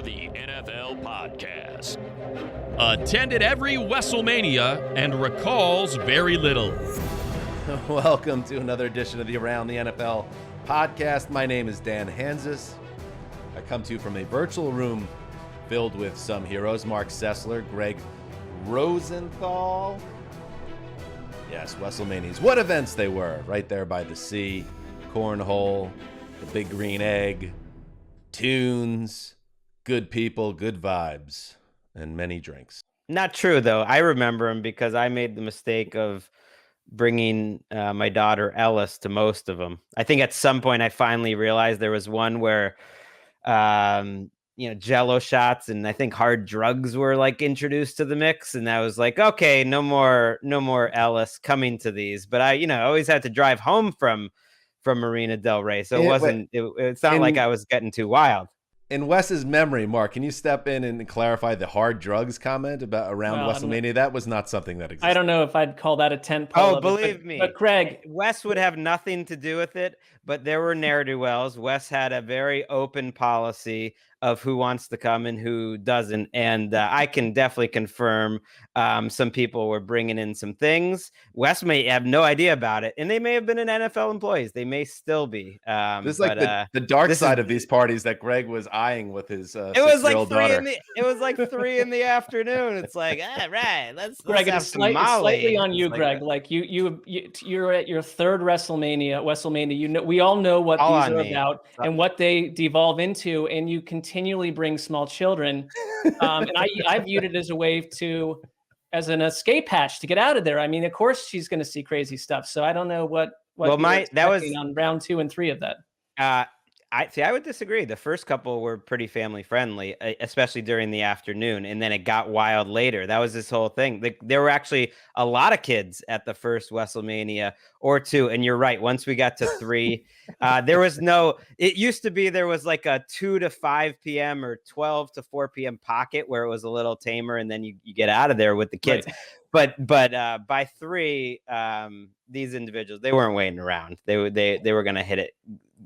the NFL podcast. Attended every WrestleMania and recalls very little. Welcome to another edition of the Around the NFL podcast. My name is Dan Hanzus. I come to you from a virtual room filled with some heroes: Marc Sessler, Gregg, Rosenthal. Yes, WrestleManias. What events they were! Right there by the sea, cornhole, the big green egg, tunes, good people, good vibes, and many drinks. Not true, though. I remember them because I made the mistake of bringing my daughter Ellis to most of them. I think at some point I finally realized there was one where, Jello shots and I think hard drugs were like introduced to the mix, and I was like, okay, no more Ellis coming to these. But I always had to drive home from Marina Del Rey, so it's not like I was getting too wild. In Wes's memory, Marc, can you step in and clarify the hard drugs comment around WrestleMania? That was not something that existed. I don't know if I'd call that a tentpole. Oh, believe me. But Gregg, Wes would have nothing to do with it, but there were ne'er-do-wells. Wes had a very open policy of who wants to come and who doesn't, and I can definitely confirm some people were bringing in some things. Wes may have no idea about it, and they may have been an NFL employees. They may still be. This is like the dark side of these parties that Gregg was eyeing with his it was like daughter. It was like 3 in the afternoon. It's like, right, let's Gregg, have it's some Molly. slightly on you, Gregg. Like you're at your third WrestleMania. We all know what All these on are me. about and what they devolve into, and you continually bring small children. And I viewed it as a way as an escape hatch to get out of there. I mean, of course she's going to see crazy stuff. So I don't know what that was on round 2 and 3 of that. I would disagree. The first couple were pretty family friendly, especially during the afternoon, and then it got wild later. That was this whole thing. There were actually a lot of kids at the first WrestleMania or 2, and you're right. Once we got to 3, there was no. It used to be there was like a 2 to 5 p.m. or 12 to 4 p.m. pocket where it was a little tamer, and then you get out of there with the kids. Right. But by 3, these individuals, they weren't waiting around. They were going to hit it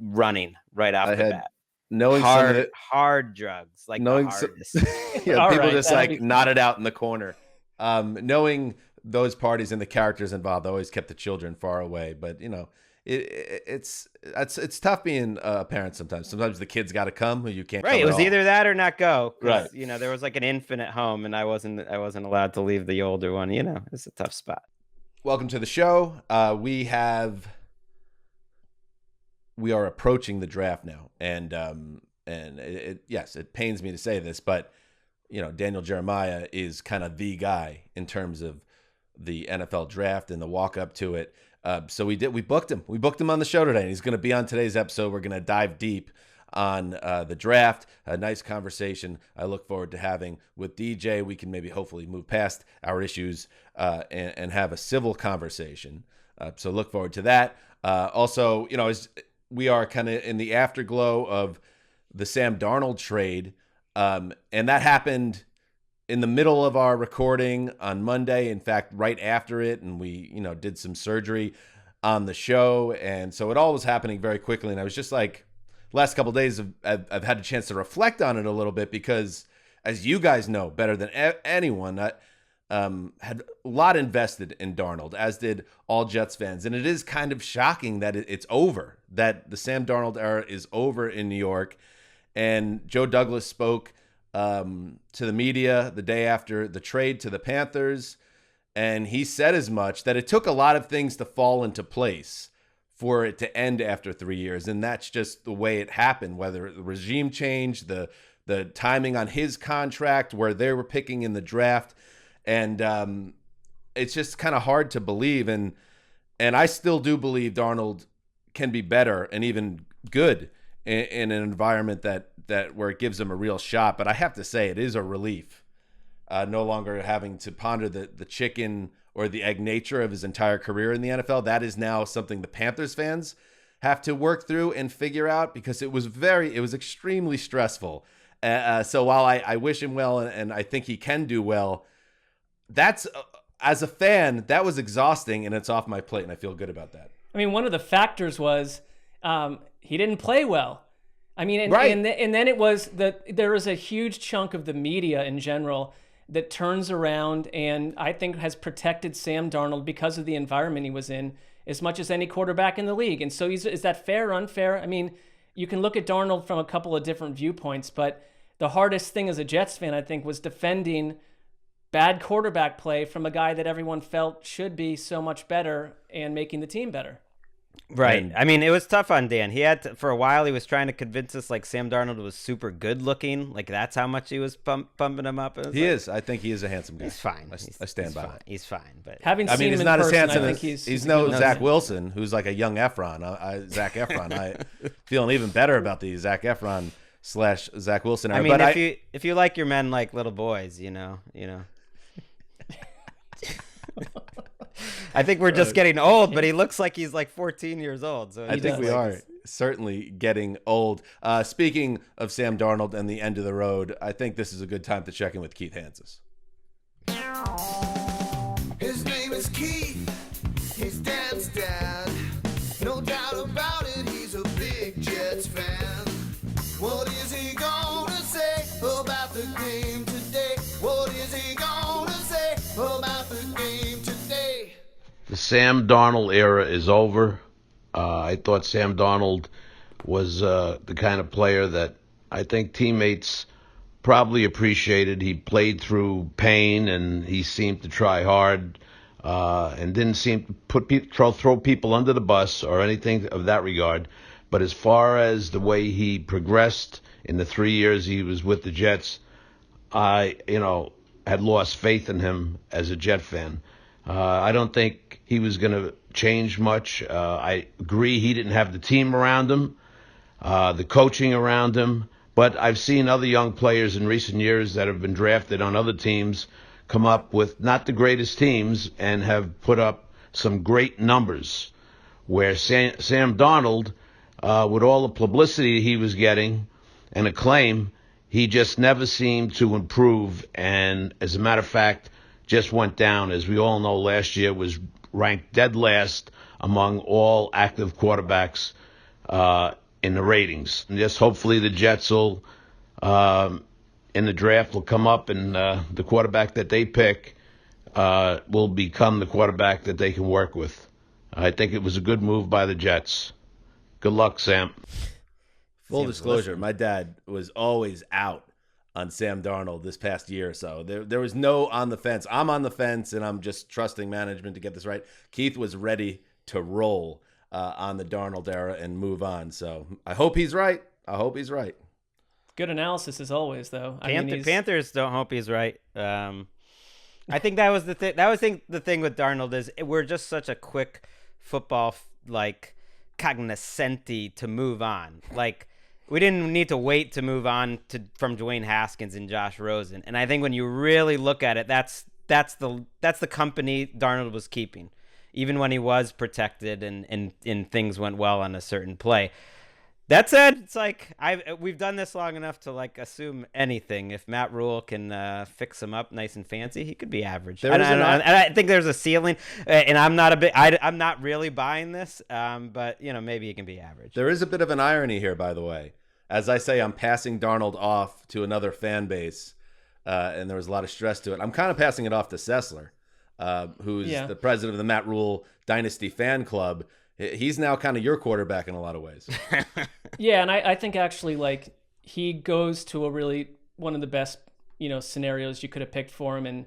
running right off the bat. Knowing hard drugs, like knowing the hardest. People right, just like nodded out in the corner. Knowing those parties and the characters involved, I always kept the children far away. But it's tough being a parent sometimes. Sometimes the kids got to come, you can't. Right, come it was either that or not go. Right, there was like an infant at home, and I wasn't allowed to leave the older one. It's a tough spot. Welcome to the show. We are approaching the draft now, and it pains me to say this, but Daniel Jeremiah is kind of the guy in terms of the NFL draft and the walk up to it. So we booked him. We booked him on the show today, and he's going to be on today's episode. We're going to dive deep on the draft. A nice conversation I look forward to having with DJ. We can maybe hopefully move past our issues and have a civil conversation. So look forward to that. Also, we are kind of in the afterglow of the Sam Darnold trade. And that happened in the middle of our recording on Monday. In fact, right after it. And we, did some surgery on the show. And so it all was happening very quickly. And I was just like, last couple of days, I've had a chance to reflect on it a little bit because, as you guys know better than anyone, had a lot invested in Darnold, as did all Jets fans. And it is kind of shocking that it's over, that the Sam Darnold era is over in New York. And Joe Douglas spoke to the media the day after the trade to the Panthers, and he said as much, that it took a lot of things to fall into place for it to end after 3 years. And that's just the way it happened, whether the regime change, the timing on his contract, where they were picking in the draft. And it's just kind of hard to believe. And I still do believe Darnold can be better and even good in an environment that where it gives him a real shot. But I have to say, it is a relief no longer having to ponder the chicken or the egg nature of his entire career in the NFL. That is now something the Panthers fans have to work through and figure out, because it was extremely stressful. So while I wish him well and I think he can do well, that's as a fan, that was exhausting, and it's off my plate, and I feel good about that. I mean, one of the factors was he didn't play well. I mean, and, Right. and then it was that there is a huge chunk of the media in general that turns around and I think has protected Sam Darnold because of the environment he was in as much as any quarterback in the league. And so is that fair or unfair? I mean, you can look at Darnold from a couple of different viewpoints, but the hardest thing as a Jets fan, I think, was defending bad quarterback play from a guy that everyone felt should be so much better and making the team better. Right. And I mean, it was tough on Dan. He had to, for a while, he was trying to convince us like Sam Darnold was super good looking. Like that's how much he was pumping him up. He is. I think he is a handsome guy. He's fine. I stand by it. He's fine. But Having I seen mean, him he's in not as person, handsome I think as he's no good. Zach Wilson, who's like a young Efron. Zach Efron. I feeling even better about the Zach Efron / Zach Wilson. I mean, if you like your men like little boys, you know. I think we're just getting old, but he looks like he's like 14 years old. So I think we are certainly getting old. Speaking of Sam Darnold and the end of the road, I think this is a good time to check in with Keith Hanzus. His name is Keith, his dad's dad. No doubt about it, he's a big Jets fan. What is he gonna say about the game today? What is he gonna say about the game today? The Sam Darnold era is over. I thought Sam Darnold was the kind of player that I think teammates probably appreciated. He played through pain, and he seemed to try hard and didn't seem to throw people under the bus or anything of that regard. But as far as the way he progressed in the 3 years he was with the Jets, I had lost faith in him as a Jet fan. I don't think he was going to change much. I agree he didn't have the team around him, the coaching around him. But I've seen other young players in recent years that have been drafted on other teams come up with not the greatest teams and have put up some great numbers. Where Sam Darnold, with all the publicity he was getting and acclaim, he just never seemed to improve. And as a matter of fact, just went down. As we all know, last year was ranked dead last among all active quarterbacks in the ratings. And just hopefully the Jets will, in the draft, will come up and the quarterback that they pick will become the quarterback that they can work with. I think it was a good move by the Jets. Good luck, Sam. Full disclosure, my dad was always out on Sam Darnold this past year or so. There was no on the fence. I'm on the fence, and I'm just trusting management to get this right. Keith was ready to roll on the Darnold era and move on. So I hope he's right. Good analysis as always, though. Panthers don't hope he's right. I think that was the thing. The thing with Darnold is we're just such a quick football cognoscenti to move on. Like we didn't need to wait to move on from Dwayne Haskins and Josh Rosen. And I think when you really look at it, that's the company Darnold was keeping, even when he was protected and things went well on a certain play. That said, it's like we've done this long enough to like assume anything. If Matt Rule can fix him up nice and fancy, he could be average. And I think there's a ceiling, and I'm not really buying this, but maybe he can be average. There is a bit of an irony here, by the way. As I say, I'm passing Darnold off to another fan base, and there was a lot of stress to it. I'm kind of passing it off to Sessler, who's the president of the Matt Rule Dynasty fan club. He's now kind of your quarterback in a lot of ways. Yeah, and I think actually like he goes to one of the best scenarios you could have picked for him. And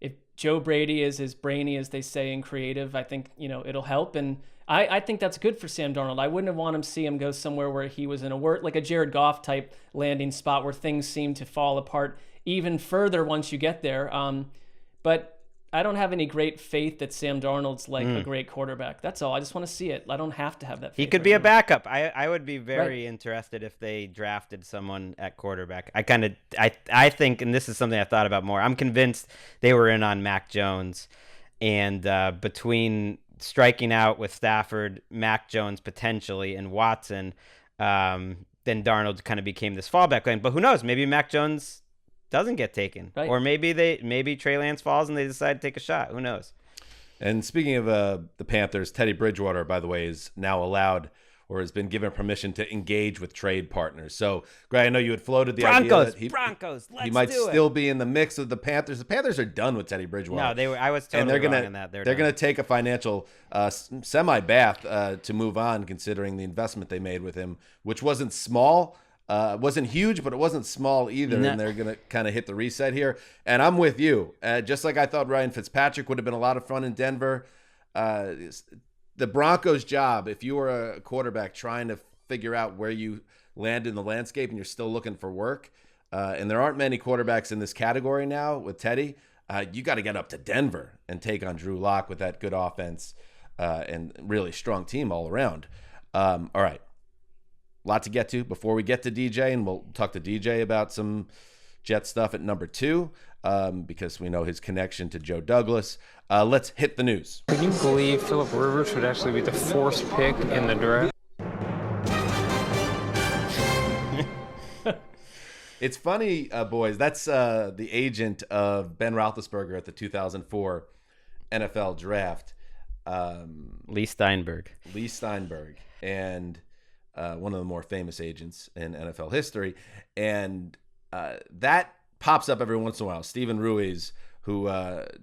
if Joe Brady is as brainy as they say and creative, I think it'll help. And I think that's good for Sam Darnold. I wouldn't have wanted him to see him go somewhere where he was in like a Jared Goff type landing spot where things seem to fall apart even further once you get there. But I don't have any great faith that Sam Darnold's like a great quarterback. That's all. I just want to see it. I don't have to have that faith. He could be a backup. I would be very interested if they drafted someone at quarterback. I think, and this is something I thought about more, I'm convinced they were in on Mac Jones. And between striking out with Stafford, Mac Jones potentially, and Watson, then Darnold kind of became this fallback plan. But who knows? Maybe Mac Jones doesn't get taken, or maybe Trey Lance falls and they decide to take a shot. Who knows? And speaking of the Panthers, Teddy Bridgewater, by the way, is now allowed or has been given permission to engage with trade partners. So, Gregg, I know you had floated the Broncos, idea that Broncos, let's he might do still it. be in the mix of the Panthers. The Panthers are done with Teddy Bridgewater. No, they were. I was totally and they're wrong on that. They're going to take a financial semi-bath to move on, considering the investment they made with him, which wasn't small. Wasn't huge, but it wasn't small either. No. And they're going to kind of hit the reset here. And I'm with you. Just like I thought Ryan Fitzpatrick would have been a lot of fun in Denver. The Broncos' job, if you were a quarterback trying to figure out where you land in the landscape and you're still looking for work, and there aren't many quarterbacks in this category now with Teddy, you got to get up to Denver and take on Drew Lock with that good offense and really strong team all around. All right. A lot to get to before we get to DJ, and we'll talk to DJ about some Jet stuff at number 2 because we know his connection to Joe Douglas. Let's hit the news. Can you believe Phillip Rivers would actually be the 4th pick in the draft? It's funny, boys. That's the agent of Ben Roethlisberger at the 2004 NFL draft. Lee Steinberg. And one of the more famous agents in NFL history. And that pops up every once in a while. Steven Ruiz, who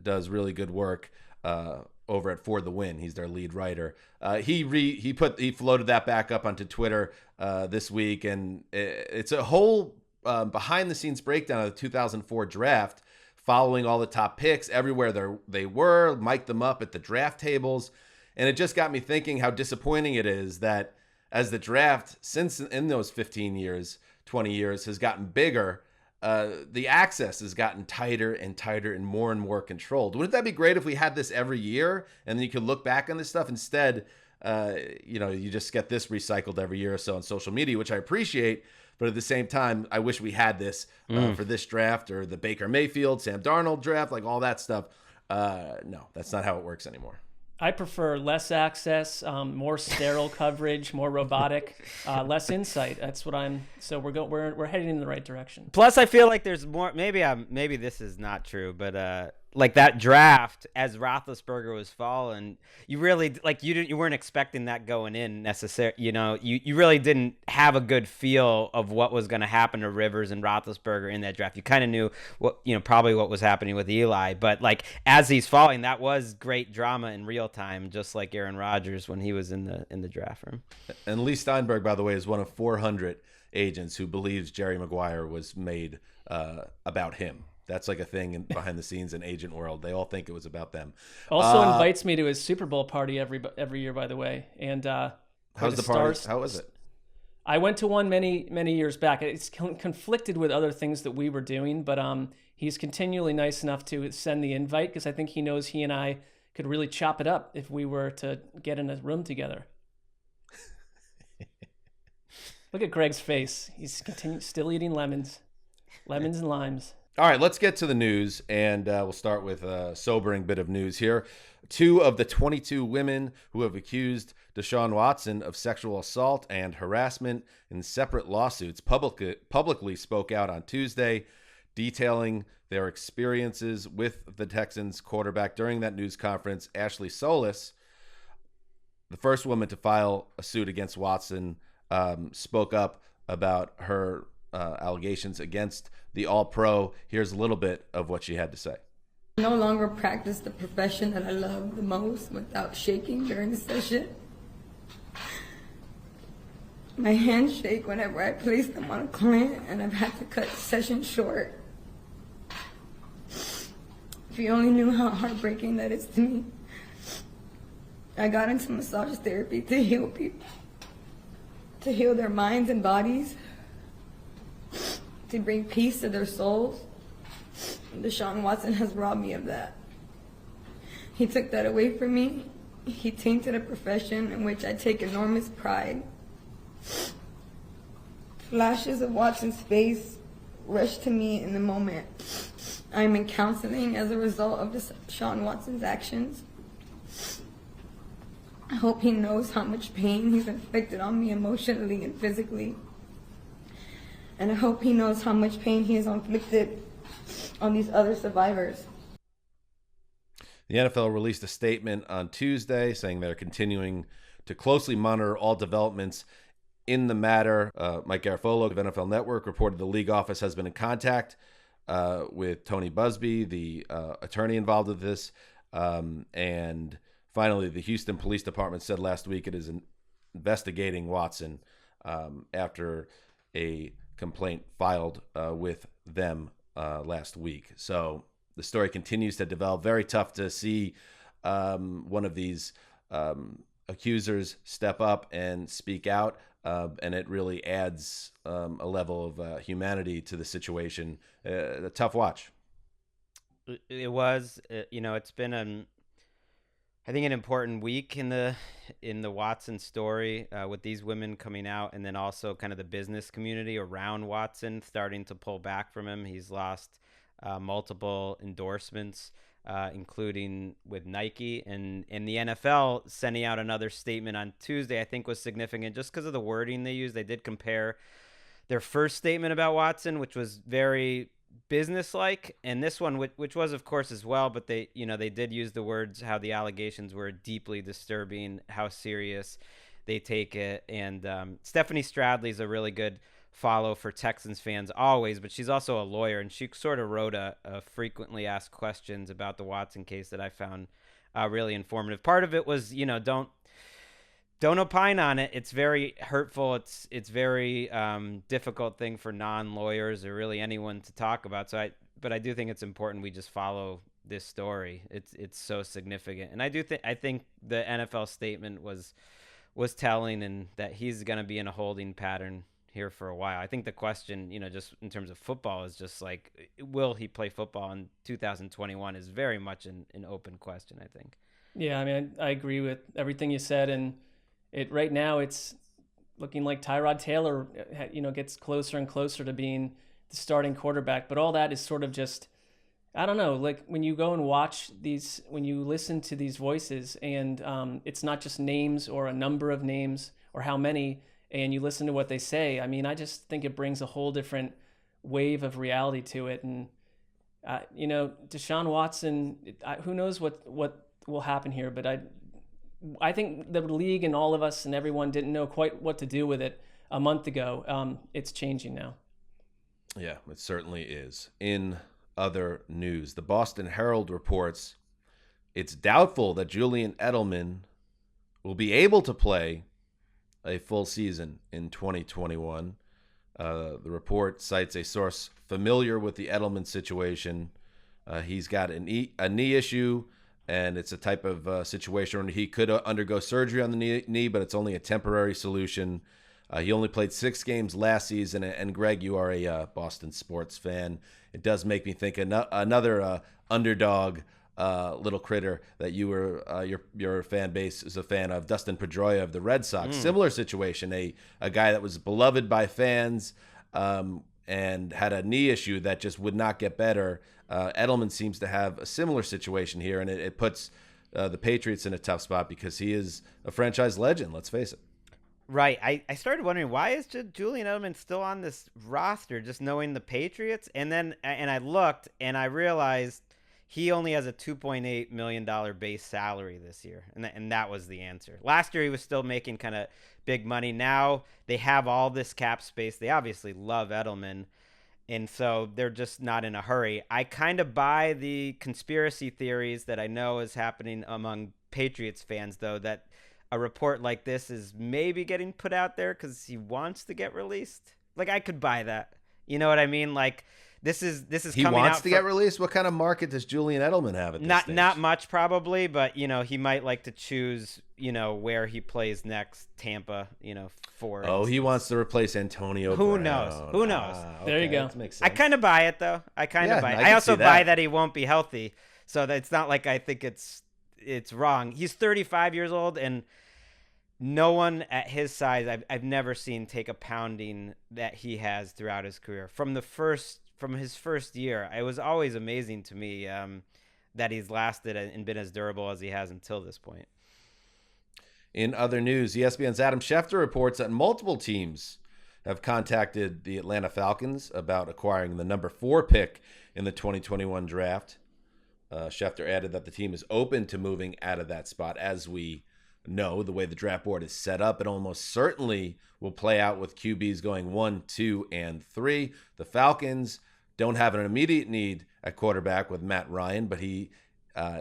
does really good work over at For the Win. He's their lead writer. He floated that back up onto Twitter this week, and it's a whole behind the scenes breakdown of the 2004 draft, following all the top picks everywhere they were, mic'd them up at the draft tables, and it just got me thinking how disappointing it is that as the draft since in those 15 years, 20 years has gotten bigger, the access has gotten tighter and tighter and more controlled. Wouldn't that be great if we had this every year and then you could look back on this stuff? Instead, you just get this recycled every year or so on social media, which I appreciate. But at the same time, I wish we had this for this draft or the Baker Mayfield, Sam Darnold draft, like all that stuff. No, that's not how it works anymore. I prefer less access, more sterile coverage, more robotic, less insight. That's what I'm. So we're heading in the right direction. Plus, I feel like there's more. Maybe this is not true, but like that draft as Roethlisberger was falling, you really you weren't expecting that going in necessarily. You really didn't have a good feel of what was going to happen to Rivers and Roethlisberger in that draft. You kind of knew probably what was happening with Eli, but like as he's falling, that was great drama in real time, just like Aaron Rodgers when he was in the draft room. And Lee Steinberg, by the way, is one of 400 agents who believes Jerry Maguire was made about him. That's like a thing behind the scenes in agent world. They all think it was about them. Also invites me to his Super Bowl party every year, by the way. And how's the party? How was it? I went to one many years back. It's conflicted with other things that we were doing, but he's continually nice enough to send the invite because I think he knows he and I could really chop it up if we were to get in a room together. Look at Gregg's face. He's still eating lemons and limes. All right, let's get to the news, and we'll start with a sobering bit of news here. 2 of the 22 women who have accused Deshaun Watson of sexual assault and harassment in separate lawsuits publicly spoke out on Tuesday, detailing their experiences with the Texans quarterback. During that news conference, Ashley Solis, the first woman to file a suit against Watson, spoke up about her allegations against the All-Pro. Here's a little bit of what she had to say. I no longer practice the profession that I love the most without shaking during the session. My hands shake whenever I place them on a client, and I've had to cut the session short. If you only knew how heartbreaking that is to me. I got into massage therapy to heal people, to heal their minds and bodies, to bring peace to their souls. Deshaun Watson has robbed me of that. He took that away from me. He tainted a profession in which I take enormous pride. Flashes of Watson's face rushed to me in the moment. I am in counseling as a result of Deshaun Watson's actions. I hope he knows how much pain he's inflicted on me emotionally and physically. And I hope he knows how much pain he has inflicted on these other survivors. The NFL released a statement on Tuesday saying they're continuing to closely monitor all developments in the matter. Mike Garafolo of NFL Network reported the league office has been in contact with Tony Busby, the attorney involved with this. And finally, the Houston Police Department said last week it is investigating Watson after a complaint filed with them last week. So the story continues to develop. Very tough to see one of these accusers step up and speak out. And it really adds a level of humanity to the situation. A tough watch. It was, it's been I think an important week in the Watson story with these women coming out, and then also kind of the business community around Watson starting to pull back from him. He's lost multiple endorsements, including with Nike, and the NFL sending out another statement on Tuesday, I think was significant just because of the wording they used. They did compare their first statement about Watson, which was very business-like, and this one, which was of course as well, but they did use the words how the allegations were deeply disturbing, how serious they take it. And Stephanie Stradley's a really good follow for Texans fans always, but she's also a lawyer, and she sort of wrote a frequently asked questions about the Watson case that I found really informative. Part of it was, don't opine on it. It's very hurtful. It's very difficult thing for non-lawyers or really anyone to talk about. But I do think it's important we just follow this story. It's so significant, and I think the NFL statement was telling, and that he's going to be in a holding pattern here for a while. I think the question, just in terms of football, is just like, will he play football in 2021 is very much an open question, I think. Yeah, I mean, I agree with everything you said, and right now it's looking like Tyrod Taylor, gets closer and closer to being the starting quarterback. But all that is sort of just, I don't know, like when you go and watch these, when you listen to these voices, and it's not just names or a number of names or how many, and you listen to what they say. I mean, I just think it brings a whole different wave of reality to it. And, Deshaun Watson, who knows what will happen here, but I think the league and all of us and everyone didn't know quite what to do with it a month ago. It's changing now. Yeah, it certainly is. In other news, the Boston Herald reports it's doubtful that Julian Edelman will be able to play a full season in 2021. The report cites a source familiar with the Edelman situation. He's got a knee issue, and it's a type of situation where he could undergo surgery on the knee, but it's only a temporary solution. He only played 6 games last season, and Gregg, you are a Boston sports fan. It does make me think another underdog little critter that you were your fan base is a fan of, Dustin Pedroia of the Red Sox. Similar situation, a guy that was beloved by fans and had a knee issue that just would not get better. Edelman seems to have a similar situation here, and it puts the Patriots in a tough spot because he is a franchise legend, let's face it. Right. I started wondering, why is Julian Edelman still on this roster, just knowing the Patriots? And I looked, and I realized he only has a $2.8 million base salary this year, and that was the answer. Last year, he was still making kind of big money. Now they have all this cap space. They obviously love Edelman, and so they're just not in a hurry. I kind of buy the conspiracy theories that I know is happening among Patriots fans, though, that a report like this is maybe getting put out there because he wants to get released. Like, I could buy that. You know what I mean? Like, this is he coming wants out to get released. What kind of market does Julian Edelman have at this stage? Not much, probably, but he might like to choose where he plays next. Tampa, for instance. He wants to replace Antonio Who Brown. knows? Who knows? There you go. That makes sense. I kind of buy it, though. I kind of buy it. I also buy that he won't be healthy, so that it's not like I think it's wrong. He's 35 years old, and no one at his size I've never seen take a pounding that he has throughout his career. From his first year, it was always amazing to me that he's lasted and been as durable as he has until this point. In other news, ESPN's Adam Schefter reports that multiple teams have contacted the Atlanta Falcons about acquiring the number 4 pick in the 2021 draft. Schefter added that the team is open to moving out of that spot, as we No, the way the draft board is set up, it almost certainly will play out with QBs going 1, 2, and 3. The Falcons don't have an immediate need at quarterback with Matt Ryan, but he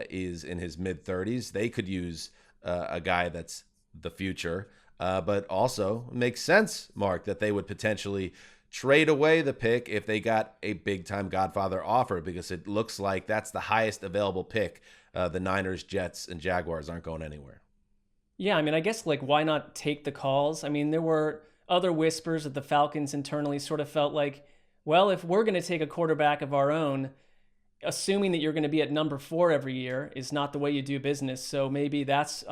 is in his mid-30s. They could use a guy that's the future. But also it makes sense, Mark, that they would potentially trade away the pick if they got a big-time Godfather offer, because it looks like that's the highest available pick. The Niners, Jets, and Jaguars aren't going anywhere. Yeah, I mean, I guess, like, why not take the calls? I mean, there were other whispers that the Falcons internally sort of felt like, well, if we're going to take a quarterback of our own, assuming that you're going to be at number 4 every year is not the way you do business. So maybe that's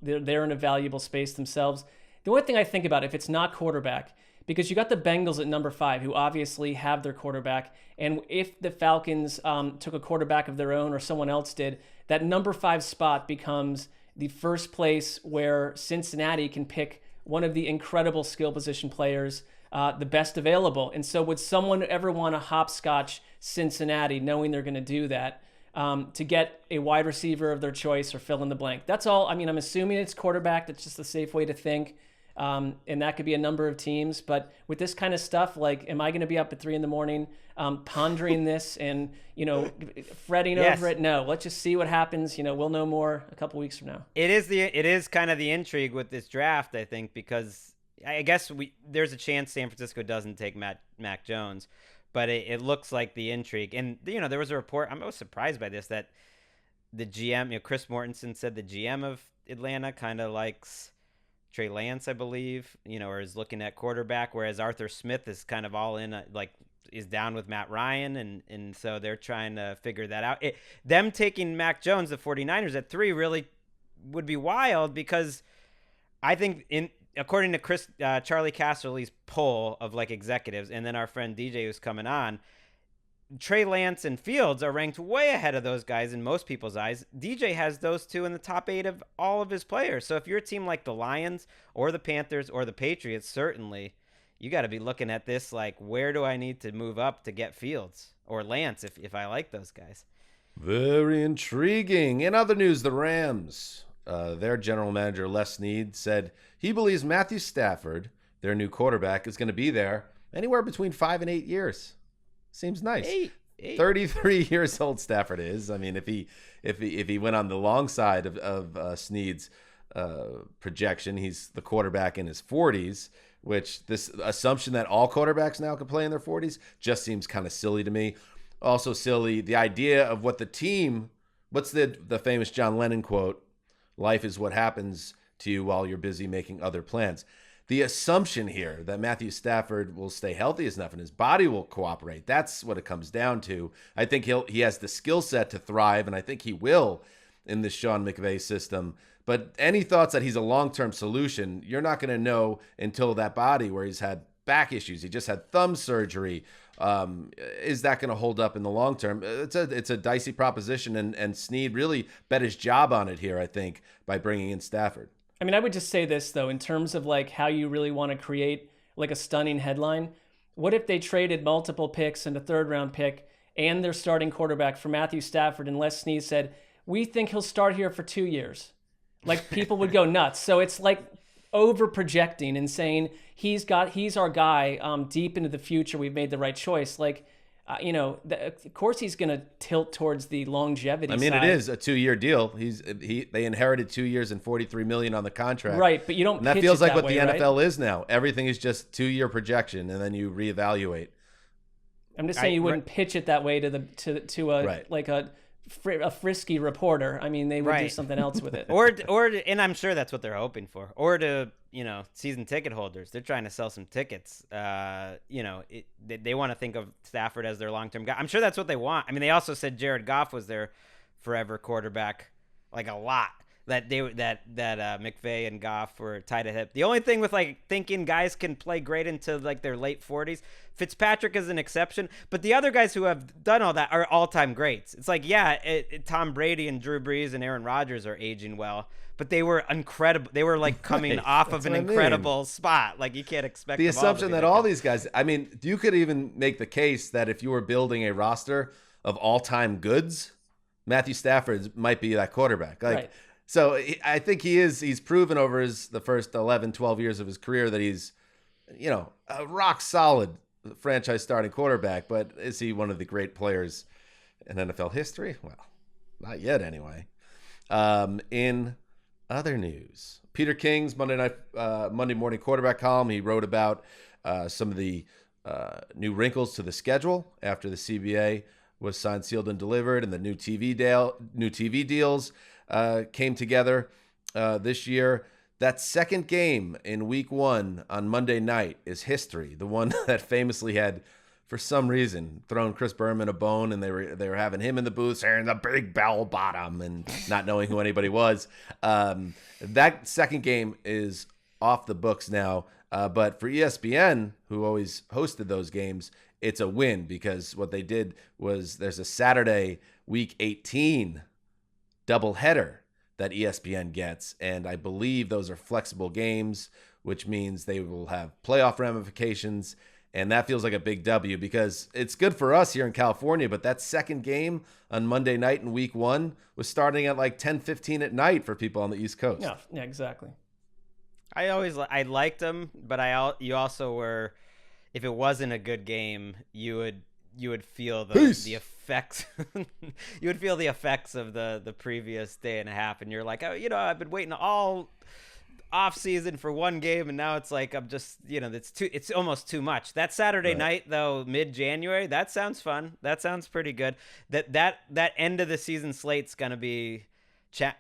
they're in a valuable space themselves. The only thing I think about, if it's not quarterback, because you got the Bengals at number 5, who obviously have their quarterback, and if the Falcons took a quarterback of their own or someone else did, that number 5 spot becomes the first place where Cincinnati can pick one of the incredible skill position players, the best available. And so would someone ever want to hopscotch Cincinnati, knowing they're going to do that, to get a wide receiver of their choice or fill in the blank? That's all. I mean, I'm assuming it's quarterback. That's just a safe way to think. And that could be a number of teams. But with this kind of stuff, like, am I going to be up at 3 a.m, pondering this and, fretting over it? No, let's just see what happens. We'll know more a couple weeks from now. It is kind of the intrigue with this draft, I think, because I guess there's a chance San Francisco doesn't take Mac Jones, but it looks like the intrigue. And, there was a report, I was surprised by this, that the GM, Chris Mortensen said the GM of Atlanta kind of likes Trey Lance, I believe, or is looking at quarterback, whereas Arthur Smith is kind of all in, is down with Matt Ryan, and so they're trying to figure that out. Them taking Mac Jones, the 49ers, at 3 really would be wild, because I think, according to Charlie Casserly's poll of executives, and then our friend DJ who's coming on, Trey Lance and Fields are ranked way ahead of those guys in most people's eyes. DJ has those 2 in the top 8 of all of his players. So if you're a team like the Lions or the Panthers or the Patriots, certainly you got to be looking at this like, where do I need to move up to get Fields or Lance if I like those guys? Very intriguing. In other news, the Rams, their general manager Les Snead said he believes Matthew Stafford, their new quarterback, is going to be there anywhere between 5 and 8 years. Seems nice. 33 years old Stafford is. I mean, if he went on the long side of Snead's projection, he's the quarterback in his 40s, which this assumption that all quarterbacks now can play in their 40s just seems kind of silly to me. Also silly, the idea of what the team, what's the famous John Lennon quote, life is what happens to you while you're busy making other plans. The assumption here that Matthew Stafford will stay healthy enough and his body will cooperate, that's what it comes down to. I think he has the skill set to thrive, and I think he will in this Sean McVay system. But any thoughts that he's a long-term solution, you're not going to know until that body, where he's had back issues, he just had thumb surgery, is that going to hold up in the long term? It's a dicey proposition, and Snead really bet his job on it here, I think, by bringing in Stafford. I mean, I would just say this, though, in terms of how you really want to create a stunning headline. What if they traded multiple picks and a 3rd-round pick and their starting quarterback for Matthew Stafford, and Les Snead said, we think he'll start here for 2 years? People would go nuts. So it's over projecting and saying he's our guy deep into the future. We've made the right choice. Of course he's going to tilt towards the longevity side. It is a 2-year deal. They inherited 2 years and $43 million on the contract. Right, but you don't. And that feels like what the NFL is now. Everything is just 2-year projection, and then you reevaluate. I'm just saying you wouldn't pitch it that way to a frisky reporter. I mean, they would do something else with it. or and I'm sure that's what they're hoping for. Or to season ticket holders, they're trying to sell some tickets. They want to think of Stafford as their long-term guy. I'm sure that's what they want. I mean, they also said Jared Goff was their forever quarterback, a lot. That McVay and Goff were tied at hip. The only thing with thinking guys can play great into their late 40s, Fitzpatrick is an exception, but the other guys who have done all that are all-time greats. It's Tom Brady and Drew Brees and Aaron Rodgers are aging well, but they were incredible. They were coming off of an incredible spot. You can't expect the assumption that all these guys. I mean, you could even make the case that if you were building a roster of all-time goods, Matthew Stafford might be that quarterback. Right. So I think he's proven over the first 11, 12 years of his career that he's, a rock solid franchise starting quarterback. But is he one of the great players in NFL history? Well, not yet anyway. In other news, Peter King's Monday morning quarterback column, he wrote about some of the new wrinkles to the schedule after the CBA was signed, sealed, and delivered, and the new TV deals came together this year. That second game in week 1 on Monday night is history. The one that famously had, for some reason, thrown Chris Berman a bone, and they were having him in the booth saying the big bell bottom and not knowing who anybody was. That second game is off the books now. But for ESPN, who always hosted those games, it's a win because what they did was there's a Saturday week 18 doubleheader that ESPN gets. And I believe those are flexible games, which means they will have playoff ramifications. And that feels like a big W because it's good for us here in California. But that second game on Monday night in week 1 was starting at like 10:15 at night for people on the East Coast. Yeah, exactly. I liked them, but you also were, if it wasn't a good game, you would feel the effects. You would feel the effects of the previous day and a half, and you're like, oh, I've been waiting all off season for one game, and now it's like I'm just, it's almost too much. That Saturday night though, mid-January, that sounds fun. That sounds pretty good. That end of the season slate's gonna be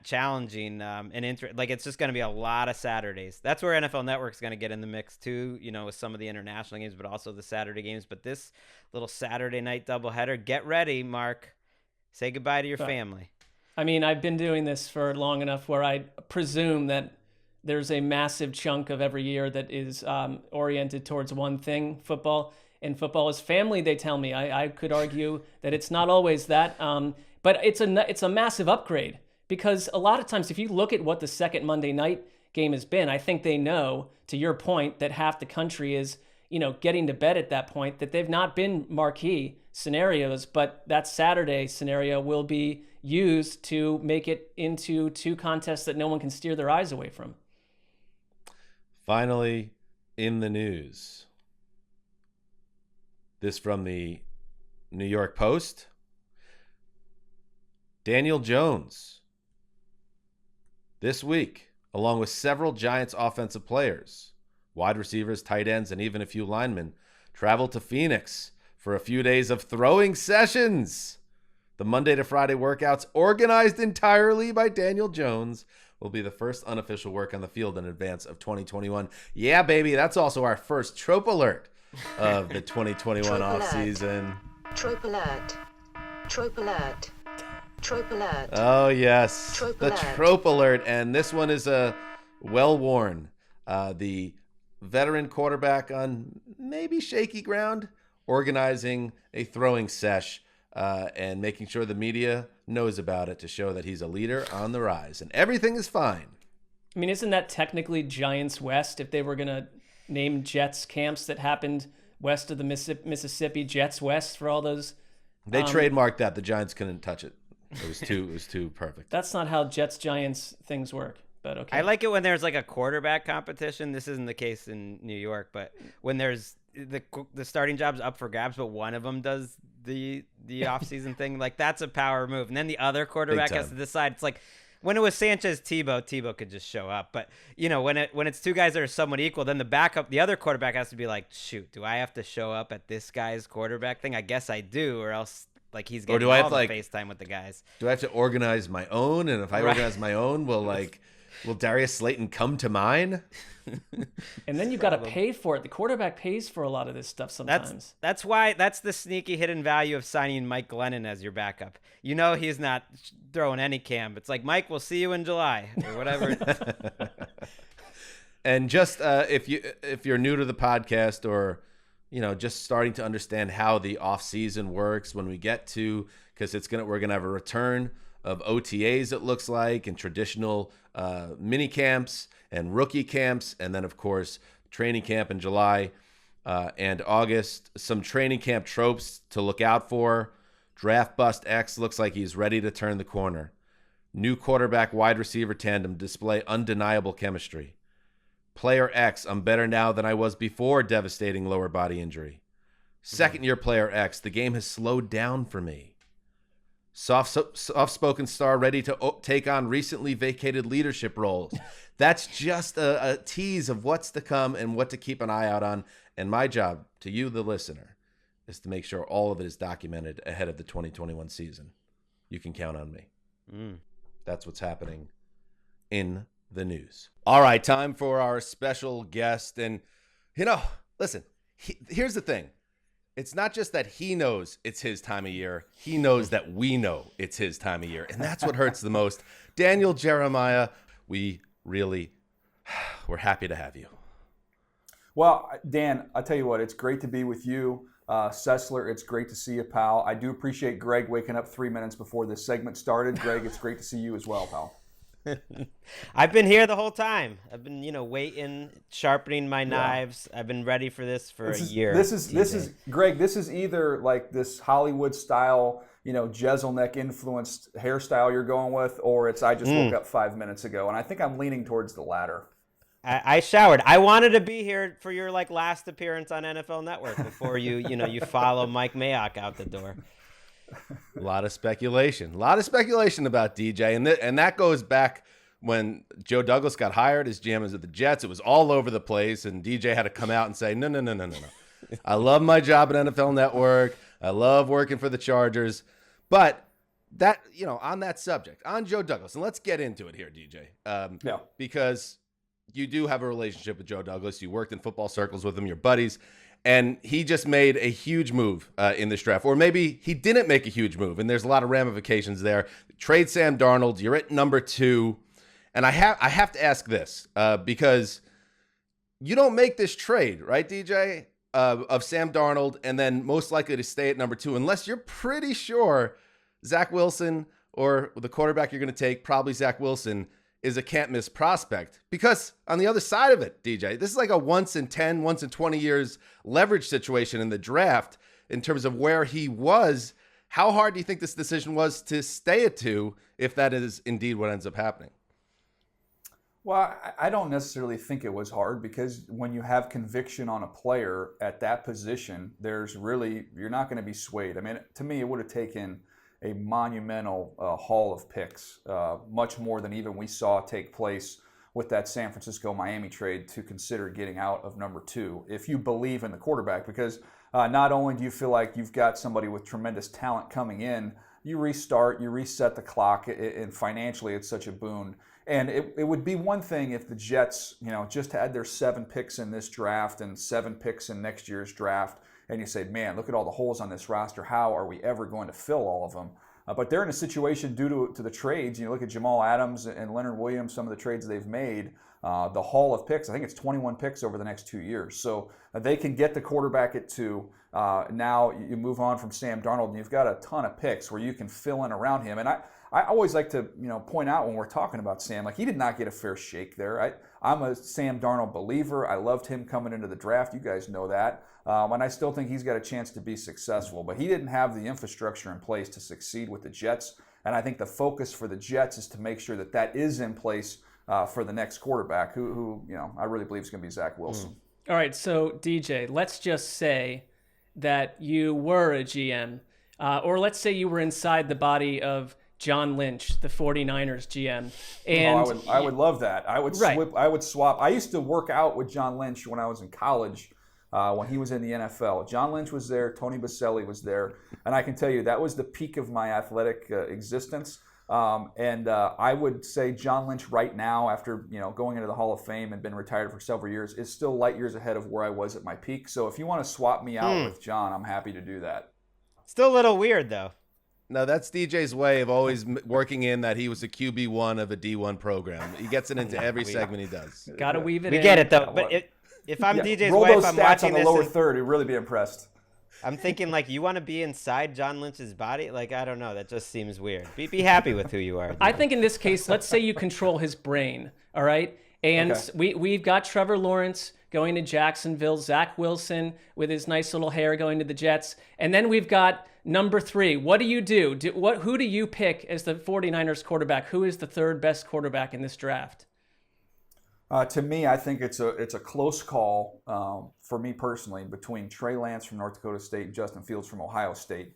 challenging and it's just going to be a lot of Saturdays. That's where NFL Network's going to get in the mix too, with some of the international games, but also the Saturday games. But this little Saturday night doubleheader, get ready, Marc. Say goodbye to your family. I mean, I've been doing this for long enough where I presume that there's a massive chunk of every year that is oriented towards one thing, football. And football is family, they tell me. I could argue that it's not always that, but it's a massive upgrade. Because a lot of times, if you look at what the second Monday night game has been, I think they know, to your point, that half the country is, getting to bed at that point, that they've not been marquee scenarios, but that Saturday scenario will be used to make it into two contests that no one can steer their eyes away from. Finally, in the news, this from the New York Post. Daniel Jones, this week, along with several Giants offensive players, wide receivers, tight ends, and even a few linemen, traveled to Phoenix for a few days of throwing sessions. The Monday to Friday workouts, organized entirely by Daniel Jones, will be the first unofficial work on the field in advance of 2021. Yeah, baby, that's also our first trope alert of the 2021 offseason. Trope alert. Trope alert. Trope alert. Oh, yes. The trope alert. And this one is well-worn. The veteran quarterback on maybe shaky ground, organizing a throwing sesh and making sure the media knows about it to show that he's a leader on the rise. And everything is fine. I mean, isn't that technically Giants West if they were going to name Jets camps that happened west of the Mississippi, Jets West for all those? They trademarked that. The Giants couldn't touch it. It was too perfect. That's not how Jets Giants things work, but okay. I like it when there's like a quarterback competition. This isn't the case in New York, but when there's the starting job's up for grabs, but one of them does the offseason thing, like that's a power move. And then the other quarterback has to decide. It's like when it was Sanchez Tebow could just show up. But when it's two guys that are somewhat equal, then the other quarterback has to be like, shoot, do I have to show up at this guy's quarterback thing? I guess I do, or else like he's getting all the FaceTime with the guys. Do I have to organize my own? And if I organize my own, will Darius Slayton come to mine? And then you've got to pay for it. The quarterback pays for a lot of this stuff sometimes. That's why that's the sneaky hidden value of signing Mike Glennon as your backup. He's not throwing any camp. It's like, Mike, we'll see you in July or whatever. And just if you're new to the podcast or just starting to understand how the off season works when we get to, because we're gonna have a return of OTAs, it looks like, and traditional mini camps and rookie camps, and then of course training camp in July and August. Some training camp tropes to look out for. Draft Bust X looks like he's ready to turn the corner. New quarterback wide receiver tandem display undeniable chemistry. Player X, I'm better now than I was before devastating lower body injury. Second year player X, the game has slowed down for me. Soft-spoken star ready to take on recently vacated leadership roles. That's just a tease of what's to come and what to keep an eye out on. And my job to you, the listener, is to make sure all of it is documented ahead of the 2021 season. You can count on me. That's what's happening in the news. All right, time for our special guest. And, listen, here's the thing. It's not just that he knows it's his time of year. He knows that we know it's his time of year. And that's what hurts the most. Daniel Jeremiah, we're happy to have you. Well, Dan, I'll tell you what, it's great to be with you. Sessler, it's great to see you, pal. I do appreciate Gregg waking up 3 minutes before this segment started. Gregg, it's great to see you as well, pal. I've been here the whole time. I've been, waiting, sharpening my knives. I've been ready for this for a year. This is Gregg. This is either like this Hollywood style, Jezelnik influenced hairstyle you're going with, or it's I just woke up 5 minutes ago, and I think I'm leaning towards the latter. I showered. I wanted to be here for your last appearance on NFL Network before you follow Mike Mayock out the door. A lot of speculation about DJ, and that goes back when Joe Douglas got hired as GM of the Jets. It was all over the place, and DJ had to come out and say, no. I love my job at NFL Network. I love working for the Chargers, but that on that subject, on Joe Douglas, and let's get into it here, DJ. Because you do have a relationship with Joe Douglas. You worked in football circles with him. You're buddies. And he just made a huge move in this draft. Or maybe he didn't make a huge move, and there's a lot of ramifications there. Trade Sam Darnold. You're at number 2. And I have to ask this because you don't make this trade, right, DJ, of Sam Darnold and then most likely to stay at number 2 unless you're pretty sure Zach Wilson or the quarterback you're going to take, probably Zach Wilson, is a can't-miss prospect. Because on the other side of it, DJ, this is like a once in 10, once in 20 years leverage situation in the draft in terms of where he was. How hard do you think this decision was to stay at 2 if that is indeed what ends up happening? Well, I don't necessarily think it was hard because when you have conviction on a player at that position, you're not going to be swayed. I mean, to me, it would have taken a monumental haul of picks, much more than even we saw take place with that San Francisco-Miami trade to consider getting out of number 2, if you believe in the quarterback. Because not only do you feel like you've got somebody with tremendous talent coming in, you restart, you reset the clock, and financially it's such a boon. And it would be one thing if the Jets, just had their 7 picks in this draft and 7 picks in next year's draft, and you say, man, look at all the holes on this roster. How are we ever going to fill all of them? But they're in a situation due to the trades. You look at Jamal Adams and Leonard Williams, some of the trades they've made, the haul of picks. I think it's 21 picks over the next 2 years. So they can get the quarterback at 2. Now you move on from Sam Darnold, and you've got a ton of picks where you can fill in around him. And I always like to point out when we're talking about Sam, like he did not get a fair shake there. I'm a Sam Darnold believer. I loved him coming into the draft. You guys know that. And I still think he's got a chance to be successful. But he didn't have the infrastructure in place to succeed with the Jets. And I think the focus for the Jets is to make sure that is in place for the next quarterback, who I really believe is going to be Zach Wilson. All right, so DJ, let's just say that you were a GM, or let's say you were inside the body of John Lynch, the 49ers GM. And I would love that. I would swap. I used to work out with John Lynch when I was in college, when he was in the NFL. John Lynch was there. Tony Baselli was there. And I can tell you that was the peak of my athletic existence. And I would say John Lynch right now, after going into the Hall of Fame and been retired for several years, is still light years ahead of where I was at my peak. So if you want to swap me out with John, I'm happy to do that. Still a little weird, though. No, that's DJ's way of always working in that he was a QB1 of a D1 program. He gets it into every segment he does. Got to weave it in. We get it, though. But if I'm DJ's roll wife, those I'm stats watching on the this. lower third. You'd really be impressed. I'm thinking, you want to be inside John Lynch's body? I don't know. That just seems weird. Be happy with who you are. I think in this case, let's say you control his brain, all right? And we've got Trevor Lawrence going to Jacksonville, Zach Wilson with his nice little hair going to the Jets. And then we've got number 3. What do you do? Who do you pick as the 49ers quarterback? Who is the third best quarterback in this draft? To me, I think it's a close call for me personally between Trey Lance from North Dakota State and Justin Fields from Ohio State.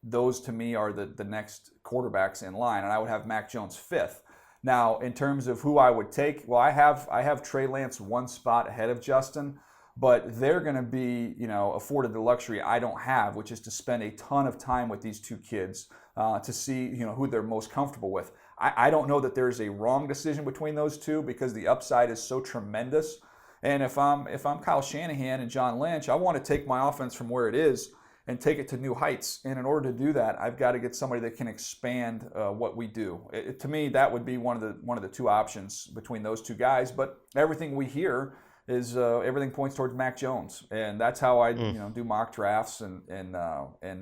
Those to me are the next quarterbacks in line, and I would have Mac Jones 5th. Now, in terms of who I would take, well, I have Trey Lance one spot ahead of Justin, but they're going to be, afforded the luxury I don't have, which is to spend a ton of time with these two kids to see, who they're most comfortable with. I don't know that there's a wrong decision between those two because the upside is so tremendous. And if I'm Kyle Shanahan and John Lynch, I want to take my offense from where it is and take it to new heights. And in order to do that, I've got to get somebody that can expand what we do. To me, that would be one of the two options between those two guys. But everything we hear is everything points towards Mac Jones, and that's how I do mock drafts, and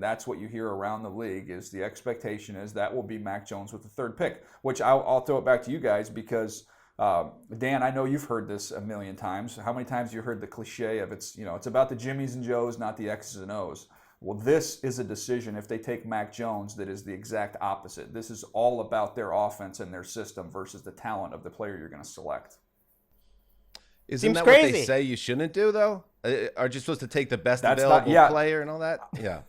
that's what you hear around the league. Is the expectation is that will be Mac Jones with the 3rd pick, which I'll throw it back to you guys because. Dan, I know you've heard this a million times. How many times have you heard the cliche of it's about the Jimmies and Joes, not the X's and O's? Well, this is a decision, if they take Mac Jones, that is the exact opposite. This is all about their offense and their system versus the talent of the player you're going to select. Isn't Seems that crazy. what they say you shouldn't do, though? Aren't you supposed to take the best available player and all that? Yeah.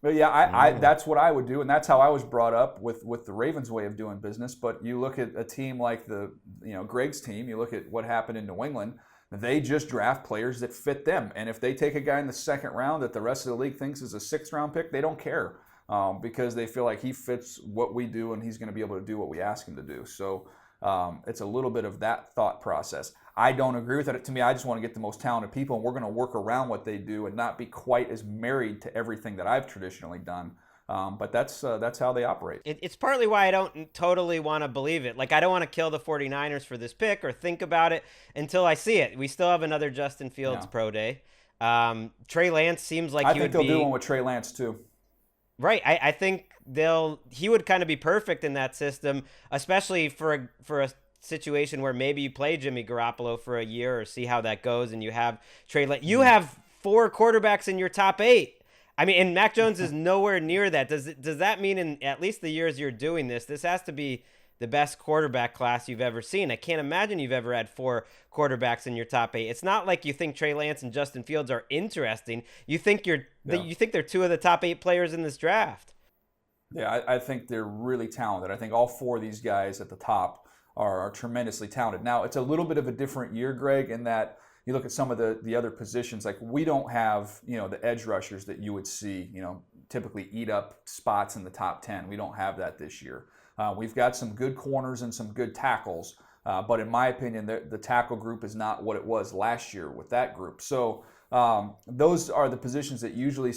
But yeah, I that's what I would do, and that's how I was brought up with the Ravens' way of doing business. But you look at a team like Gregg's team, you look at what happened in New England, they just draft players that fit them. And if they take a guy in the 2nd round that the rest of the league thinks is a 6th-round pick, they don't care because they feel like he fits what we do and he's going to be able to do what we ask him to do. So it's a little bit of that thought process. I don't agree with it. To me, I just want to get the most talented people, and we're going to work around what they do and not be quite as married to everything that I've traditionally done. But that's how they operate. It's partly why I don't totally want to believe it. Like, I don't want to kill the 49ers for this pick or think about it until I see it. We still have another Justin Fields pro day. Trey Lance sees like I think they'll do one with Trey Lance too. Right. I think he would kind of be perfect in that system, especially for a situation where maybe you play Jimmy Garoppolo for a year or see how that goes, and you have Trey Lance. You have 4 quarterbacks in your top 8. I mean, and Mac Jones is nowhere near that. Does that mean in at least the years you're doing this has to be the best quarterback class you've ever seen? I can't imagine you've ever had 4 quarterbacks in your top 8. It's not like you think Trey Lance and Justin Fields are interesting. You think you think they're 2 of the top 8 players in this draft. Yeah, I think they're really talented. I think all 4 of these guys at the top are tremendously talented. Now, it's a little bit of a different year, Greg, in that you look at some of the other positions. Like, we don't have, the edge rushers that you would see, typically eat up spots in the top 10. We don't have that this year. We've got some good corners and some good tackles, but in my opinion, the tackle group is not what it was last year with that group. So those are the positions that usually,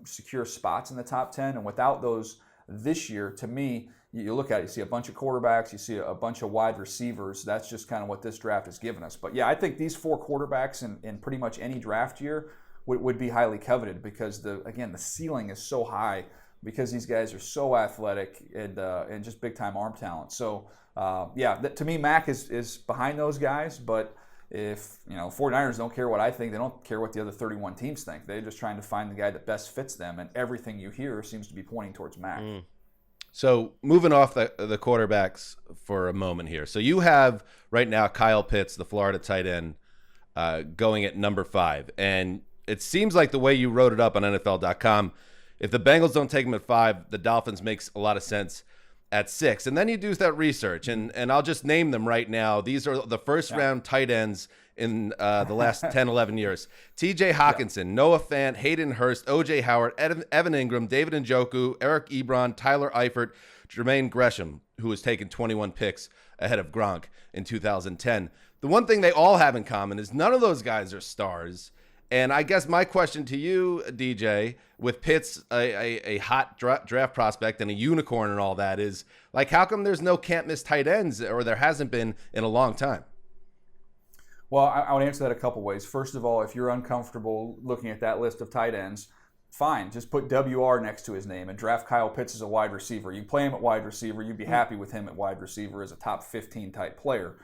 secure spots in the top 10. And without those this year, to me, you look at it, you see a bunch of quarterbacks, you see a bunch of wide receivers. That's just kind of what this draft has given us. But yeah, I think these 4 quarterbacks in pretty much any draft year would be highly coveted because the ceiling is so high because these guys are so athletic and just big time arm talent. So to me, Mac is behind those guys. But if 49ers don't care what I think, they don't care what the other 31 teams think. They're just trying to find the guy that best fits them, and everything you hear seems to be pointing towards Mac. So moving off the quarterbacks for a moment here. So you have right now Kyle Pitts, the Florida tight end, going at number 5. And it seems like the way you wrote it up on NFL.com, if the Bengals don't take him at 5, the Dolphins makes a lot of sense at 6. And then you do that research, and I'll just name them right now. These are the first-round tight ends in the last 10, 11 years. T.J. Hawkinson, Noah Fant, Hayden Hurst, O.J. Howard, Evan Ingram, David Njoku, Eric Ebron, Tyler Eifert, Jermaine Gresham, who was taken 21 picks ahead of Gronk in 2010. The one thing they all have in common is none of those guys are stars. And I guess my question to you, DJ, with Pitts, a hot draft prospect and a unicorn and all that, is like, how come there's no can't miss tight ends, or there hasn't been in a long time? Well, I would answer that a couple ways. First of all, if you're uncomfortable looking at that list of tight ends, fine. Just put WR next to his name and draft Kyle Pitts as a wide receiver. You play him at wide receiver, you'd be happy with him at wide receiver as a top 15 type player.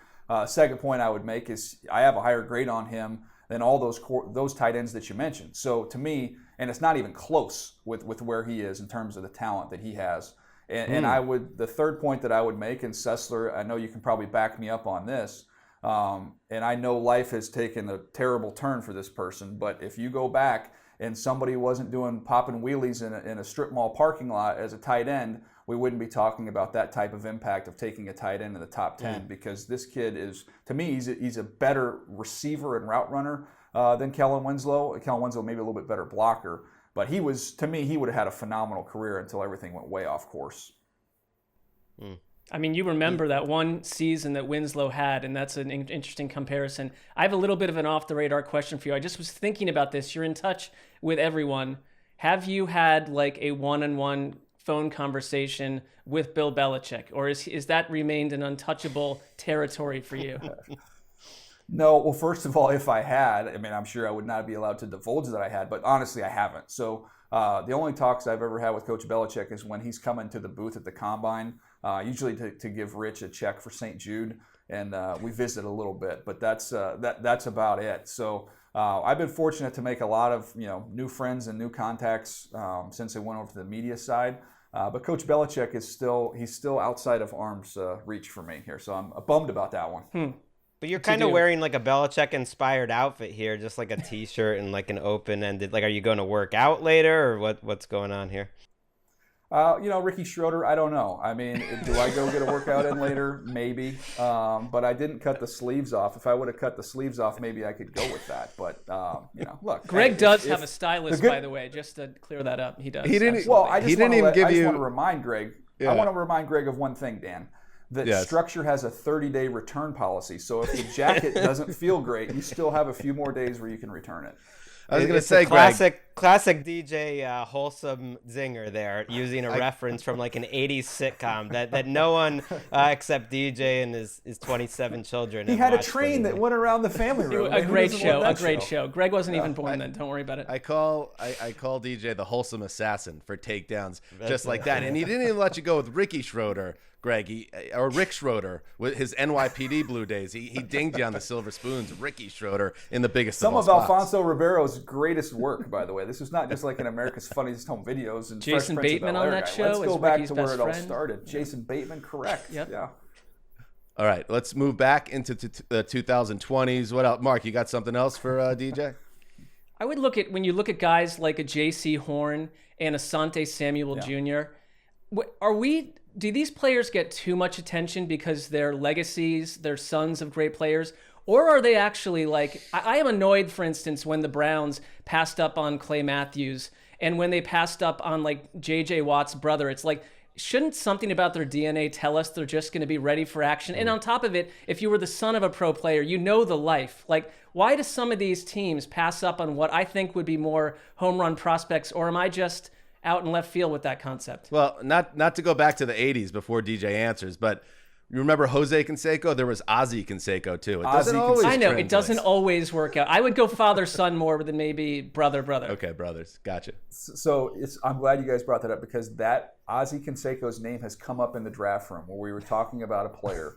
Second point I would make is I have a higher grade on him than all those tight ends that you mentioned. So to me, and it's not even close with where he is in terms of the talent that he has. And the third point that I would make, and Sessler, I know you can probably back me up on this, and I know life has taken a terrible turn for this person, but if you go back and somebody wasn't popping wheelies in a strip mall parking lot as a tight end, we wouldn't be talking about that type of impact of taking a tight end in the top 10 because this kid is, to me, he's a better receiver and route runner than Kellen Winslow. Kellen Winslow maybe a little bit better blocker, but he would have had a phenomenal career until everything went way off course. I mean, you remember that one season that Winslow had, and that's an interesting comparison. I have a little bit of an off-the-radar question for you. I just was thinking about this. You're in touch with everyone. Have you had like a one-on-one phone conversation with Bill Belichick, or is that remained an untouchable territory for you? No, well, first of all, if I had, I mean, I'm sure I would not be allowed to divulge that I had, but honestly, I haven't. So the only talks I've ever had with Coach Belichick is when he's coming to the booth at the Combine, usually to give Rich a check for St. Jude, and we visit a little bit, but that's about it. So I've been fortunate to make a lot of new friends and new contacts since I went over to the media side. But Coach Belichick is still outside of arm's reach for me here, so I'm bummed about that one. But you're kind of wearing like a Belichick-inspired outfit here, just like a T-shirt and like an open-ended. Like, are you going to work out later, or what's going on here? Ricky Schroeder, I don't know. I mean, do I go get a workout in later? Maybe. But I didn't cut the sleeves off. If I would have cut the sleeves off, maybe I could go with that. But, look. Gregg does have a stylist, by the way, just to clear that up. He does. He didn't. Well, I just want to remind Gregg. Yeah. I want to remind Gregg of one thing, Dan. That Structure has a 30-day return policy. So if the jacket doesn't feel great, you still have a few more days where you can return it. I was going to say, classic DJ wholesome zinger there, using a reference from like an 80s sitcom that no one except DJ and his 27 children. He had a train that went around the family room. A great show. Gregg wasn't even born then. Don't worry about it. I call DJ the wholesome assassin for takedowns, just like that. And he didn't even let you go with Ricky Schroeder, Gregg, or Rick Schroeder with his NYPD Blue Days. He dinged you on the silver spoons. Ricky Schroeder in the biggest. Some of all Alfonso Ribero's greatest work, by the way. This was not just like in America's Funniest Home Videos and Jason Bateman on that show. Let's go back to where it all started. Jason Bateman, correct? Yep. Yeah. All right, let's move back into the 2020s. What else, Marc? You got something else for DJ? I would look at when you look at guys like a J.C. Horn and Asante Samuel Jr. Do these players get too much attention because they're legacies, they're sons of great players? Or are they actually like, I am annoyed, for instance, when the Browns passed up on Clay Matthews and when they passed up on like J.J. Watt's brother. It's like, shouldn't something about their DNA tell us they're just going to be ready for action? And on top of it, if you were the son of a pro player, you know the life. Like, why do some of these teams pass up on what I think would be more home run prospects? Or am I just out in left field with that concept? Well, not to go back to the 80s before DJ answers, but you remember Jose Canseco? There was Ozzie Canseco too. It doesn't always I know translate. It doesn't always work out. I would go father-son more than maybe brother. Okay, brothers. Gotcha. So I'm glad you guys brought that up because that Ozzie Canseco's name has come up in the draft room where we were talking about a player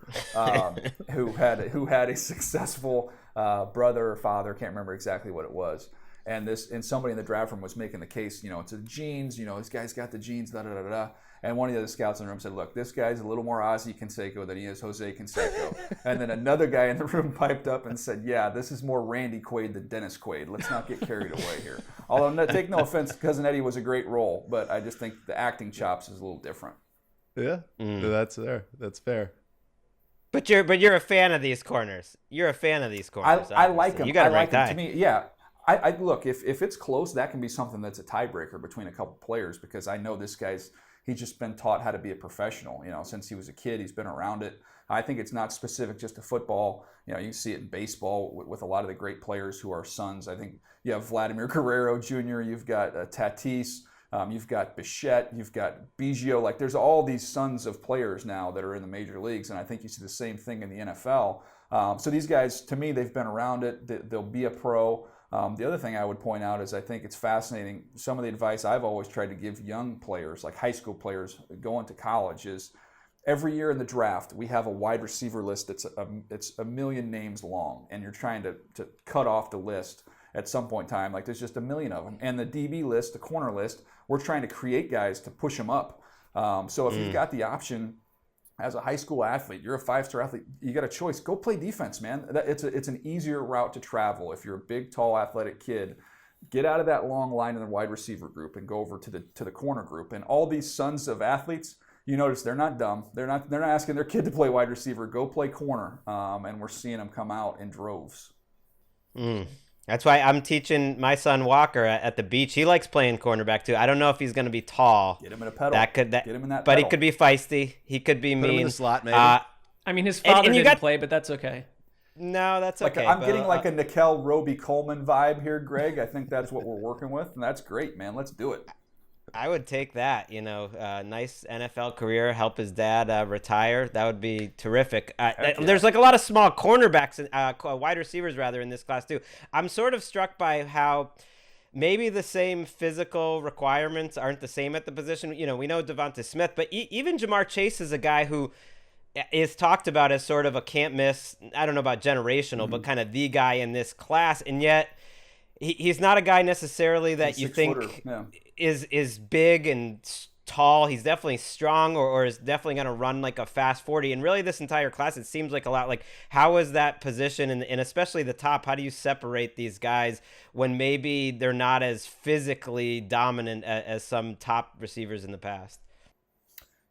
who had a successful brother or father. Can't remember exactly what it was. And somebody in the draft room was making the case, it's the genes, this guy's got the genes, da-da-da-da. And one of the other scouts in the room said, look, this guy's a little more Ozzie Canseco than he is Jose Canseco. And then another guy in the room piped up and said, yeah, this is more Randy Quaid than Dennis Quaid. Let's not get carried away here. Although, take no offense, Cousin Eddie was a great role, but I just think the acting chops is a little different. Yeah, that's fair. That's fair. But you're a fan of these corners. You're a fan of these corners. I like them. You got a right guy. To me, yeah. I look, if it's close, that can be something that's a tiebreaker between a couple players because I know this guy's he's just been taught how to be a professional. Since he was a kid, he's been around it. I think it's not specific just to football. You see it in baseball with a lot of the great players who are sons. I think you have Vladimir Guerrero Jr., you've got Tatis, you've got Bichette, you've got Biggio. Like there's all these sons of players now that are in the major leagues, and I think you see the same thing in the NFL. So these guys, to me, they've been around it. They'll be a pro. The other thing I would point out is I think it's fascinating. Some of the advice I've always tried to give young players, like high school players going to college, is every year in the draft, we have a wide receiver list it's a million names long, and you're trying to cut off the list at some point in time. Like, there's just a million of them. And the DB list, the corner list, we're trying to create guys to push them up. So if you've got the option as a high school athlete, you're a 5-star athlete, you got a choice. Go play defense, man. It's an easier route to travel. If you're a big, tall, athletic kid, get out of that long line in the wide receiver group and go over to the corner group. And all these sons of athletes, you notice they're not dumb. They're not asking their kid to play wide receiver. Go play corner. And we're seeing them come out in droves. That's why I'm teaching my son Walker at the beach. He likes playing cornerback too. I don't know if he's going to be tall. Get him in a pedal. Get him in that. But pedal. he could be feisty. He could be Put mean. him in the slot, maybe. I mean, his father didn't play, but that's okay. No, that's okay. I'm getting like a Nickel Roby Coleman vibe here, Greg. I think that's what we're working with, and that's great, man. Let's do it. I would take that. Nice NFL career, help his dad retire. That would be terrific. There's like a lot of small cornerbacks, wide receivers rather, in this class too. I'm sort of struck by how maybe the same physical requirements aren't the same at the position. We know Devonta Smith, but even Jamar Chase is a guy who is talked about as sort of a can't miss. I don't know about generational, but kind of the guy in this class, and yet he's not a guy necessarily that you think is big and tall. He's definitely strong or is definitely going to run like a fast 40. And really this entire class, it seems like a lot like, how is that position and especially the top, how do you separate these guys when maybe they're not as physically dominant as some top receivers in the past?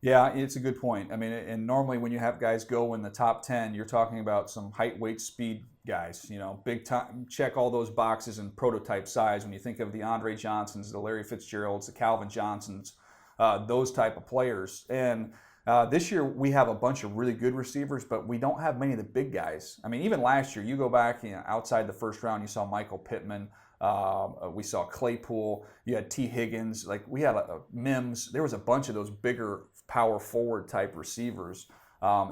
Yeah, it's a good point. I mean, and normally when you have guys go in the top 10, you're talking about some height, weight, speed guys, big time, check all those boxes in prototype size. When you think of the Andre Johnsons, the Larry Fitzgeralds, the Calvin Johnsons, those type of players. And this year we have a bunch of really good receivers, but we don't have many of the big guys. I mean, even last year, you go back, outside the first round, you saw Michael Pittman. We saw Claypool. You had T. Higgins. Like, we had Mims. There was a bunch of those bigger power forward type receivers.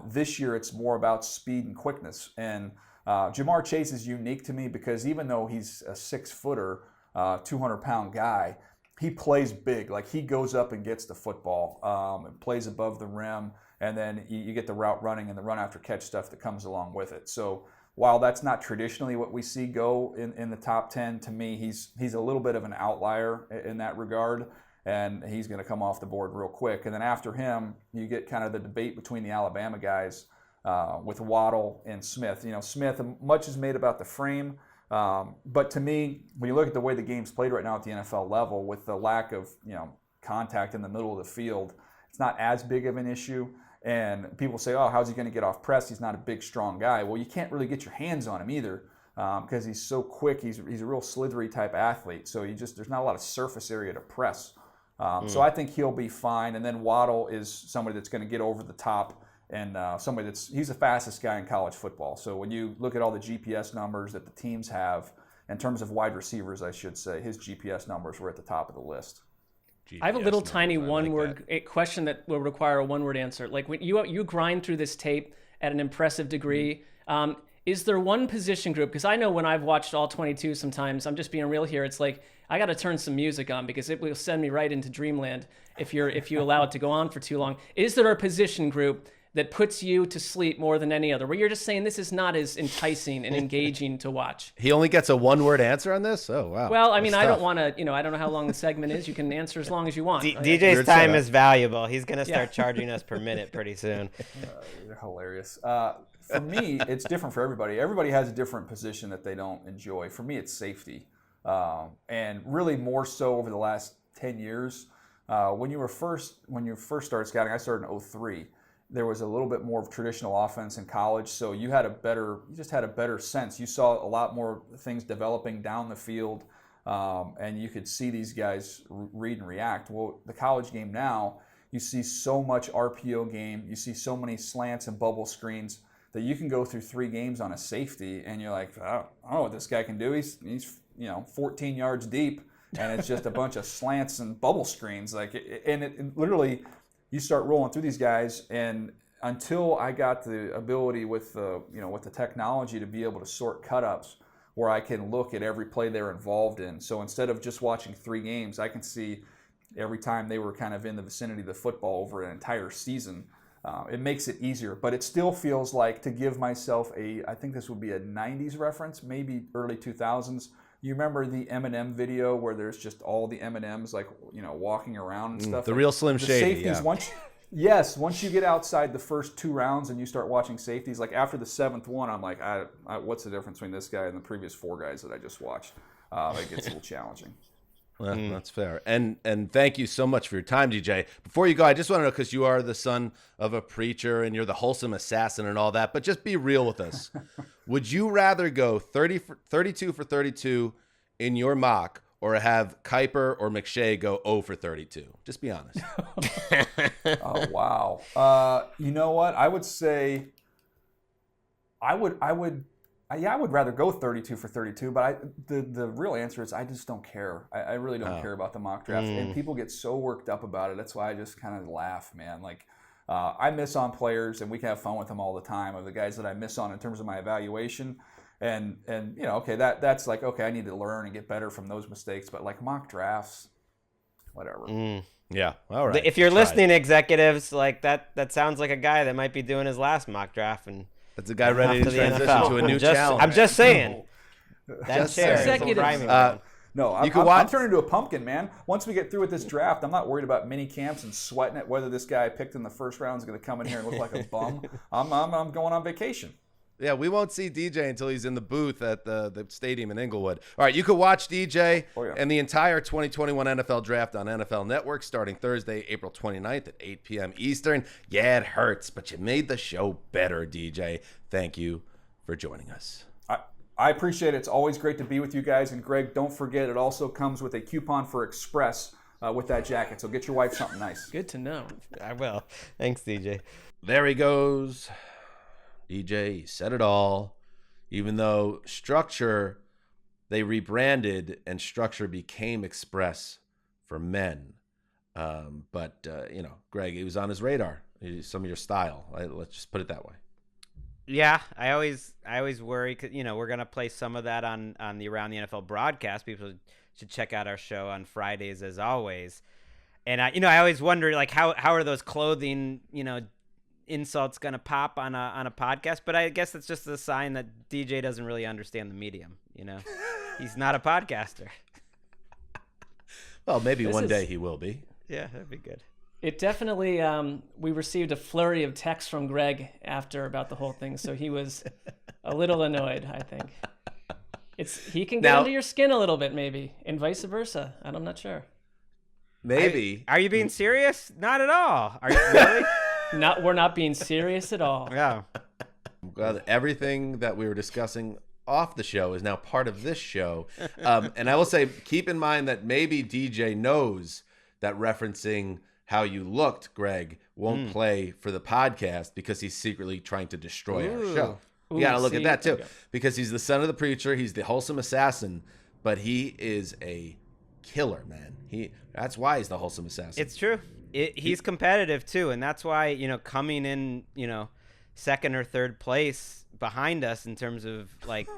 This year it's more about speed and quickness. And Jamar Chase is unique to me because even though he's a 6-footer, 200-pound guy, he plays big. Like, he goes up and gets the football, and plays above the rim, and then you get the route running and the run after catch stuff that comes along with it. So while that's not traditionally what we see go in the top 10, to me he's a little bit of an outlier in that regard. And he's going to come off the board real quick. And then after him, you get kind of the debate between the Alabama guys with Waddle and Smith. Smith, much is made about the frame. But to me, when you look at the way the game's played right now at the NFL level, with the lack of contact in the middle of the field, it's not as big of an issue. And people say, oh, how's he going to get off press? He's not a big, strong guy. Well, you can't really get your hands on him either. Because he's so quick. He's a real slithery type athlete. So there's not a lot of surface area to press. So I think he'll be fine. And then Waddle is somebody that's going to get over the top, and he's the fastest guy in college football. So when you look at all the GPS numbers that the teams have, in terms of wide receivers, I should say, his GPS numbers were at the top of the list. I have a little tiny one-word question that will require a one-word answer. Like, when you grind through this tape at an impressive degree, is there one position group? Because I know when I've watched all 22 sometimes, I'm just being real here, it's like, I got to turn some music on because it will send me right into dreamland if you allow it to go on for too long. Is there a position group that puts you to sleep more than any other, where you're just saying this is not as enticing and engaging to watch? He only gets a one-word answer on this? Oh, wow. Well, I mean, I don't want to, I don't know how long the segment is. You can answer as long as you want. DJ's time is valuable. He's going to start charging us per minute pretty soon. You're hilarious. For me, it's different for everybody. Everybody has a different position that they don't enjoy. For me, it's safety. And really more so over the last 10 years. When you first started scouting, I started in 2003. There was a little bit more of traditional offense in college, so you just had a better sense. You saw a lot more things developing down the field, and you could see these guys read and react. Well, the college game now, you see so much RPO game, you see so many slants and bubble screens that you can go through 3 games on a safety, and you're like, I don't know what this guy can do. He's 14 yards deep, and it's just a bunch of slants and bubble screens. It literally, you start rolling through these guys, and until I got the ability with the technology to be able to sort cut-ups where I can look at every play they're involved in. So instead of just watching 3 games, I can see every time they were kind of in the vicinity of the football over an entire season. It makes it easier, but it still feels like, to give myself I think this would be a 90s reference, maybe early 2000s. You remember the Eminem video where there's just all the M&Ms like, walking around and stuff? The real Slim Shady, safeties, yeah. Once you get outside the first 2 rounds and you start watching safeties, like after the 7th one, I'm like, what's the difference between this guy and the previous 4 guys that I just watched? It gets a little challenging. Well, that's fair. And thank you so much for your time, DJ. Before you go, I just want to know, because you are the son of a preacher and you're the wholesome assassin and all that, but just be real with us. Would you rather go 32 for 32 in your mock, or have Kuiper or McShay go 0 for 32? Just be honest. Oh, wow. You know what? I would say I would rather go 32 for 32, but the real answer is I just don't care. I really don't care about the mock draft. And people get so worked up about it. That's why I just kind of laugh, man. Like, I miss on players, and we can have fun with them all the time, of the guys that I miss on in terms of my evaluation. And okay, that's like, okay, I need to learn and get better from those mistakes. But like mock drafts, whatever. Yeah, all right. If you're listening, executives, like that sounds like a guy that might be doing his last mock draft, and that's a guy ready to transition to a new challenge. I'm just saying. That chair executives. No, I'm turning into a pumpkin, man. Once we get through with this draft, I'm not worried about mini camps and sweating it, whether this guy I picked in the first round is going to come in here and look like a bum. I'm going on vacation. Yeah, we won't see DJ until he's in the booth at the stadium in Inglewood. All right, you can watch DJ and the entire 2021 NFL Draft on NFL Network starting Thursday, April 29th at 8 p.m. Eastern. Yeah, it hurts, but you made the show better, DJ. Thank you for joining us. I appreciate it. It's always great to be with you guys. And Gregg, don't forget, it also comes with a coupon for Express with that jacket. So get your wife something nice. Good to know. I will. Thanks, DJ. There he goes. DJ said it all. Even though Structure, they rebranded and Structure became Express for men. But Gregg, it was on his radar. Some of your style. Let's just put it that way. Yeah, I always worry, because we're gonna play some of that on the Around the NFL broadcast. People should check out our show on Fridays as always. And I always wonder, like, how are those clothing insults gonna pop on a podcast? But I guess it's just a sign that DJ doesn't really understand the medium. He's not a podcaster. Well, maybe one day he will be. Yeah, that'd be good. It definitely, we received a flurry of texts from Gregg after about the whole thing, so he was a little annoyed, I think. He can get under your skin a little bit, maybe, and vice versa. I'm not sure. Maybe. Are you being serious? Not at all. Are you really? We're not being serious at all. Yeah. I'm glad everything that we were discussing off the show is now part of this show. And I will say, keep in mind that maybe DJ knows that referencing how you looked, Gregg, won't play for the podcast because he's secretly trying to destroy our show. You got to look at that too, because he's the son of the preacher. He's the wholesome assassin, but he is a killer, man. That's why he's the wholesome assassin. It's true. He's competitive too, and that's why coming in second or third place behind us in terms of like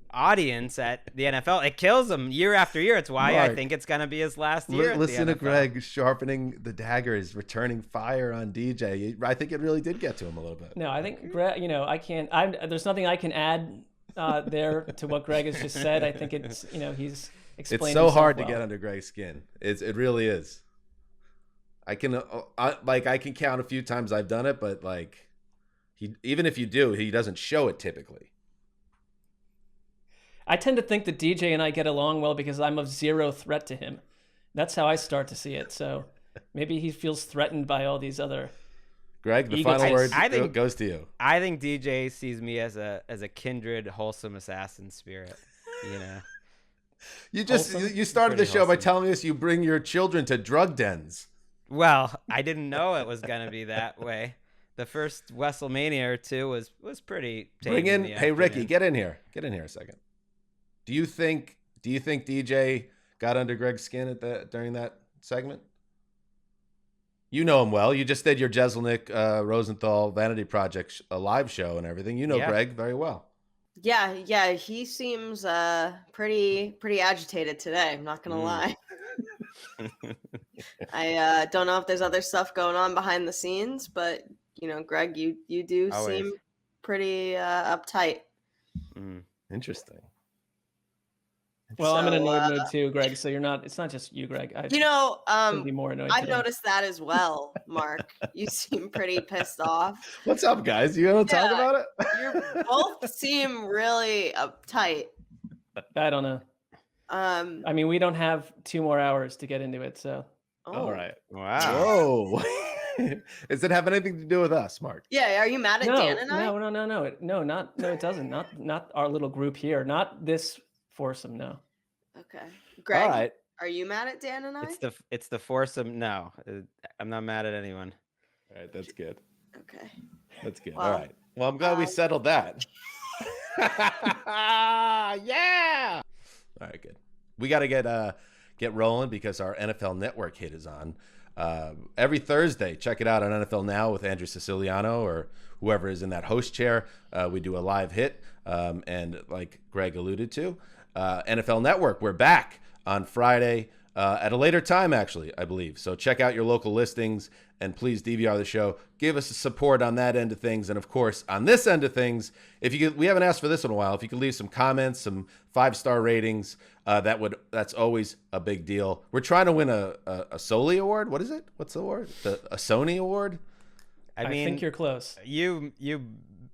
audience at the NFL, it kills him year after year. It's why Marc, I think it's gonna be his last year. Listen to Gregg sharpening the daggers, returning fire on DJ. I think it really did get to him a little bit. No, I think Gregg. I can't. There's nothing I can add there to what Gregg has just said. I think it's he's explained. It's so hard well. to get under Gregg's skin. It really is. I can count a few times I've done it, but like even if you do, he doesn't show it typically. I tend to think that DJ and I get along well because I'm of zero threat to him. That's how I start to see it. So maybe he feels threatened by all these other. Gregg, the final word goes to you. I think DJ sees me as a kindred, wholesome assassin spirit. You started the show by telling us you bring your children to drug dens. Well, I didn't know it was gonna be that way. The first WrestleMania or two was pretty. Bring in, hey Ricky, get in here a second. Do you think DJ got under Gregg's skin during that segment? You know him well. You just did your Jeselnik Rosenthal Vanity Project live show and everything. You know Gregg very well. Yeah. He seems pretty agitated today. I'm not gonna lie. I don't know if there's other stuff going on behind the scenes, but Gregg, you do Always. seem pretty uptight. Interesting. Well, I'm in a So, annoyed mood too, Gregg. So it's not just you, Gregg. I couldn't be more annoyed I've today. noticed that as well, Marc. You seem pretty pissed off. What's up, guys? You want to talk about it? You both seem really uptight. I don't know. I mean, we don't have 2 more hours to get into it, so. All right. Wow. Whoa. Does it have anything to do with us, Marc? Yeah, are you mad at Dan and I? No, it doesn't. Not our little group here. Not this foursome, no. Okay. Gregg, All right. are you mad at Dan and I? It's the foursome. No, I'm not mad at anyone. All right, that's good. Okay. That's good. Well, All right. Well, I'm glad we settled that. Yeah. All right, good. We got to get rolling because our NFL Network hit is on. Every Thursday, check it out on NFL Now with Andrew Siciliano or whoever is in that host chair. We do a live hit, and like Gregg alluded to, NFL Network, we're back on Friday at a later time, actually, I believe. So check out your local listings and please DVR the show. Give us a support on that end of things. And of course, on this end of things, we haven't asked for this in a while. If you could leave some comments, some 5-star ratings, that's always a big deal. We're trying to win a Soli award. What is it? What's the award? A Sony award? I think you're close. You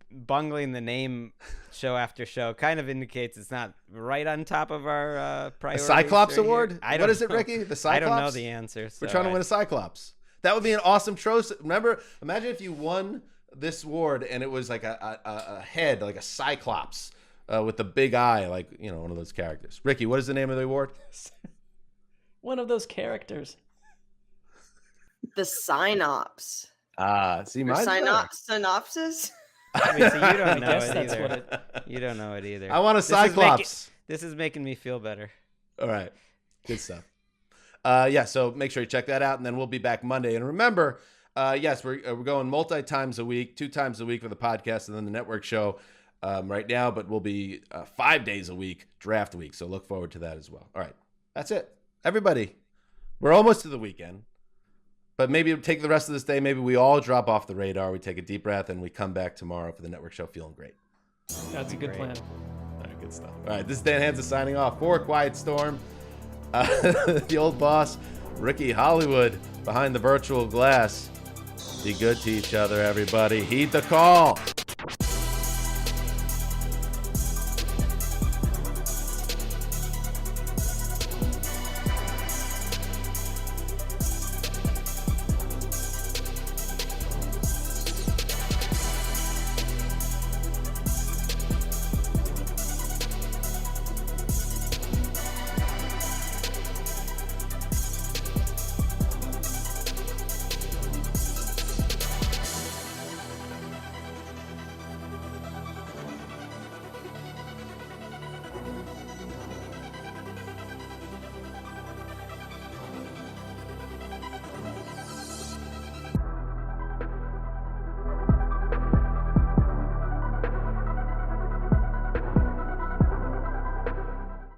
bungling the name show after show kind of indicates it's not right on top of our priorities. A Cyclops right award? Here. What is it, Ricky? The Cyclops? I don't know the answer. We're trying to win a Cyclops. That would be an awesome trophy. Remember, imagine if you won this award and it was like a head, like a Cyclops with the big eye, like, one of those characters. Ricky, what is the name of the award? One of those characters. The Synops. See, Or mine's synopsis? I mean, so you don't know guess it that's either. what You don't know it either. I want a Cyclops. This is making me feel better. All right. Good stuff. So make sure you check that out, and then we'll be back Monday. And remember, yes, we're going multi-times a week, 2 times a week for the podcast and then the network show right now, but we'll be 5 days a week, draft week. So look forward to that as well. All right. That's it. Everybody, we're almost to the weekend, but maybe take the rest of this day. Maybe we all drop off the radar. We take a deep breath, and we come back tomorrow for the network show feeling great. That's a good plan. All right, good stuff. All right, this is Dan Hanzus signing off for Quiet Storm. The old boss, Ricky Hollywood, behind the virtual glass. Be good to each other, everybody. Heed the call.